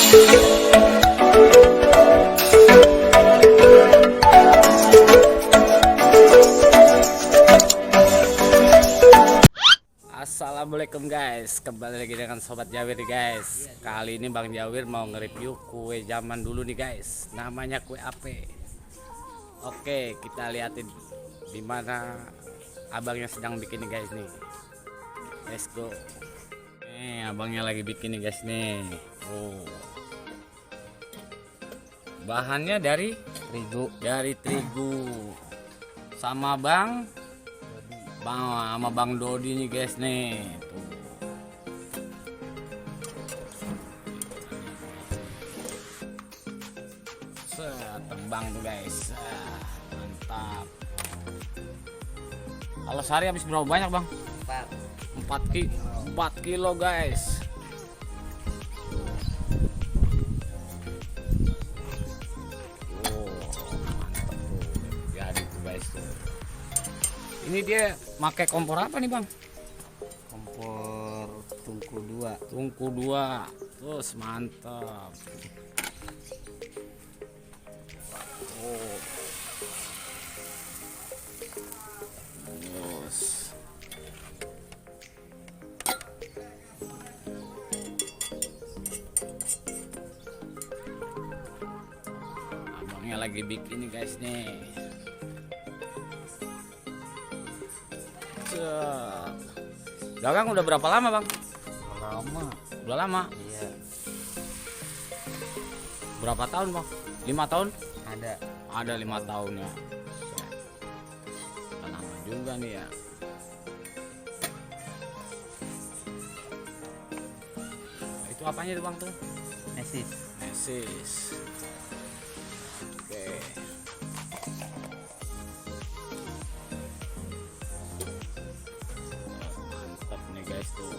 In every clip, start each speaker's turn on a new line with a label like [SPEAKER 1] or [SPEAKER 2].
[SPEAKER 1] Assalamualaikum guys, kembali lagi dengan Sobat Jawir nih guys. Kali ini Bang Jawir mau nge-review kue zaman dulu nih guys. Namanya kue ape. Oke, kita liatin di mana abangnya sedang bikin nih guys nih. Let's go. Nih, abangnya lagi bikin nih guys nih. Oh. Bahannya dari terigu. Sama sama Bang Dodi nih guys nih. Tuh. Terbang tuh guys. Mantap. Kalau sehari habis berapa banyak Bang? 4 kilo guys. Mantap tuh. Jadi tuh guys tuh. Ini dia pakai kompor apa nih Bang?
[SPEAKER 2] Kompor tungku 2.
[SPEAKER 1] Terus mantap. Oh. Terus. Abangnya lagi bikin nih guys nih. Dagang udah berapa lama Bang? Udah lama.
[SPEAKER 2] Iya.
[SPEAKER 1] Berapa tahun Bang? 5 tahun?
[SPEAKER 2] Ada
[SPEAKER 1] 5 tahun ya. Udah lama juga nih ya. Itu apanya tuh Bang tuh? Mesis. Oke. Guys tuh,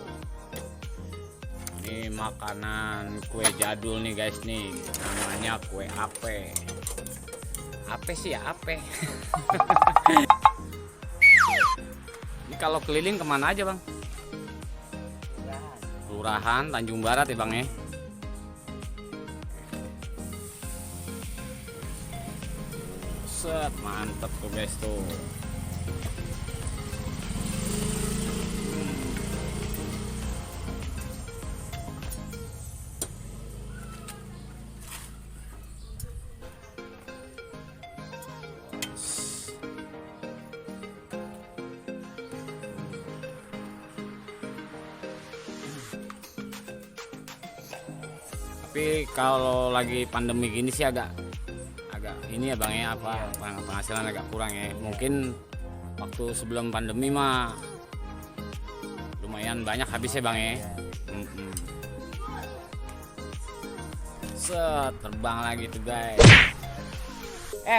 [SPEAKER 1] ini makanan kue jadul nih guys nih, namanya kue ape. Ape sih ya ape. Ini kalau keliling kemana aja Bang? Kelurahan Tanjung Barat ya Bang ya. Set, mantep tuh guys tuh. Tapi kalau lagi pandemi gini sih agak ini ya Bang ya, penghasilan agak kurang ya. Mungkin waktu sebelum pandemi mah lumayan banyak habisnya Bang ya. Set, terbang lagi tuh guys.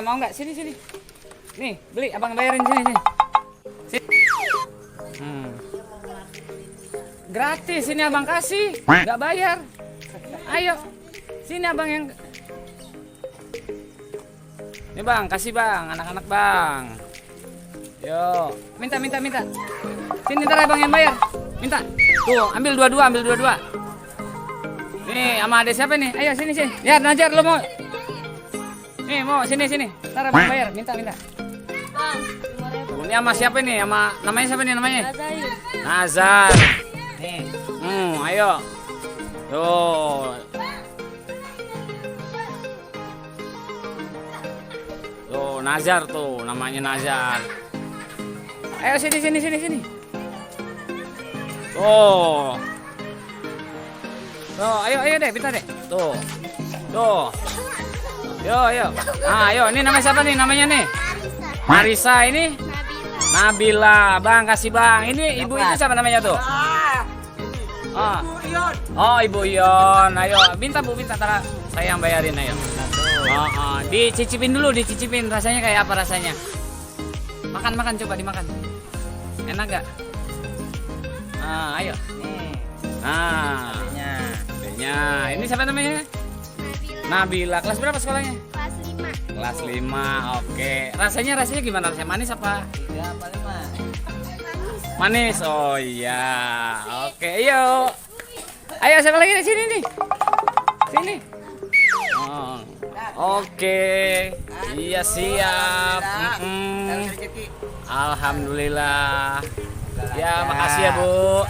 [SPEAKER 1] Mau nggak sini? Nih beli, abang bayarin sini. Gratis ini abang kasih, nggak bayar. Ayo, sini abang yang. Nih Bang, kasih Bang, anak-anak Bang. Yo, minta. Sini ntar abang yang bayar. Minta. Tuh, ambil dua-dua. Nih, sama adek siapa nih? Ayo sini. Lihat Najar lo mau. Nih, mau sini. Ntar abang bayar, minta.
[SPEAKER 3] Bang, 5.000.
[SPEAKER 1] Ini sama siapa nih? Sama namanya siapa nih namanya?
[SPEAKER 3] Nazar.
[SPEAKER 1] Nih. Ayo. Tuh, Nazar tuh, namanya Nazar. Ayo sini. Tuh. Tuh, ayo deh, pintar deh. Tuh. Yo. Ayo, ini namanya siapa nih? Namanya nih? Marisa, ini? Nabila. Bang, kasih Bang. Ini ibu itu siapa namanya tuh? Ibu Ion. Ayo, minta tara saya yang bayarin ayo. Dicicipin dulu, rasanya kayak apa rasanya? Makan coba dimakan. Enak gak? Ayo. Adenya. Ini siapa namanya? Nabila. Kelas berapa sekolahnya? Kelas 5. Oke. Rasanya gimana? Rasanya manis apa?
[SPEAKER 2] 3 apa 5?
[SPEAKER 1] Manis. Oh iya. Oke, yuk. Ayo siapa lagi di sini nih? Sini. Oh. Oke. Iya siap. Alhamdulillah. Ya makasih ya Bu.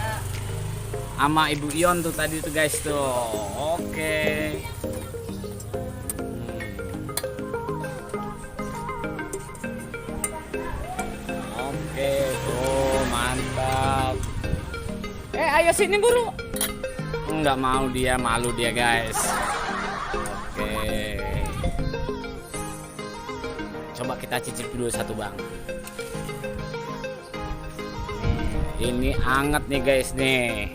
[SPEAKER 1] Sama Ibu Ion tuh tadi tuh guys tuh. Oke. Oke tuh mantap. Ayo sini buru. Nggak mau dia, malu dia guys. Oke. Coba kita cicip dulu satu bang. Ini anget nih guys nih.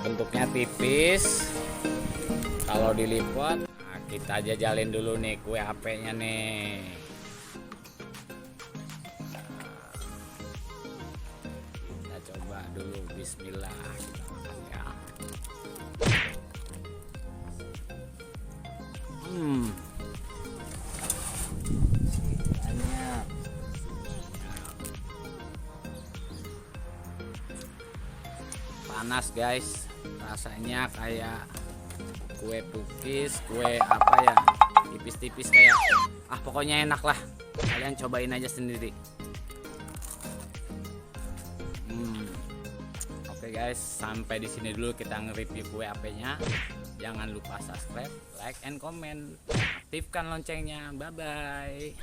[SPEAKER 1] Bentuknya tipis. Kalau dilipat, nah kita jajalin dulu nih kue apenya nih. Kita coba dulu, bismillah. Ya. Panas guys, rasanya kayak kue pukis, kue apa ya, tipis-tipis kayak, pokoknya enak lah. Kalian cobain aja sendiri. Oke guys, sampai di sini dulu kita nge-review kue apenya. Jangan lupa subscribe, like, and comment. Aktifkan loncengnya. Bye bye.